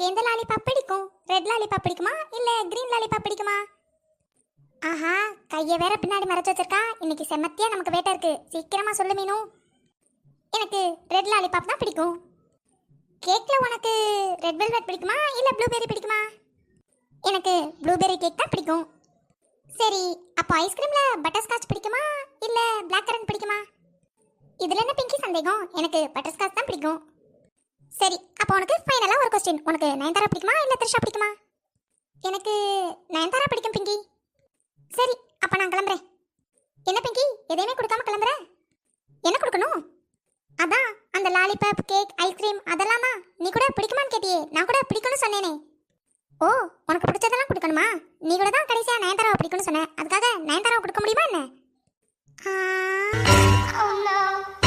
உனக்கு எந்த லாலிபாப் பிடிக்கும்? ரெட் லாலிபாப் பிடிக்குமா இல்ல கிரீன் லாலிபாப் பிடிக்குமா? ஆஹா, கையை வேற பின்னாடி மறைச்சு வச்சிருக்கா. இன்னைக்கு செம்மத்தியா நமக்கு வேட்டை இருக்கு. சீக்கிரமா சொல்லு மீனு. எனக்கு ரெட் லாலிபாப் தான் பிடிக்கும். கேக்ல உனக்கு ரெட் வெல்வெட் பிடிக்குமா இல்ல ப்ளூபெர்ரி பிடிக்குமா? எனக்கு ப்ளூபெர்ரி கேக் தான் பிடிக்கும். சரி, அப்போ ஐஸ்கிரீம்ல பட்டர்ஸ்காட்ச் பிடிக்குமா இல்ல பிளாக் கரண்ட் பிடிக்குமா? இதுல என்ன பிங்கி சந்தேகம்? எனக்கு பட்டர்ஸ்காட்ச் தான் பிடிக்கும். சரி, அப்போ உனக்கு ஃபைனலா ஒரு क्वेश्चन. உனக்கு நயன்தாரா பிடிக்குமா இல்ல த்ரிஷா பிடிக்குமா? எனக்கு நயன்தாரா பிடிக்கும் பிங்கி. சரி, அப்ப நான் கிளம்புறேன். என்ன பிங்கி, எதையுமே கொடுக்காம கிளம்புற? என்ன கொடுக்கணும்? அதான் அந்த லாலிபாப், கேக், ஐஸ்கிரீம் அதெல்லாமா? நீ கூட பிடிக்குமான்னு கேட்டியே, நான் கூட பிடிக்கும்னு சொன்னேனே. ஓ, உனக்கு பிடிச்சதெல்லாம் கொடுக்கணுமா? நீ கூட தான் கடைசியா நயன்தாராவை பிடிக்கும்னு சொன்ன. அதுக்காக நயன்தாராவை கொடுக்க முடியுமா என்ன? Oh no.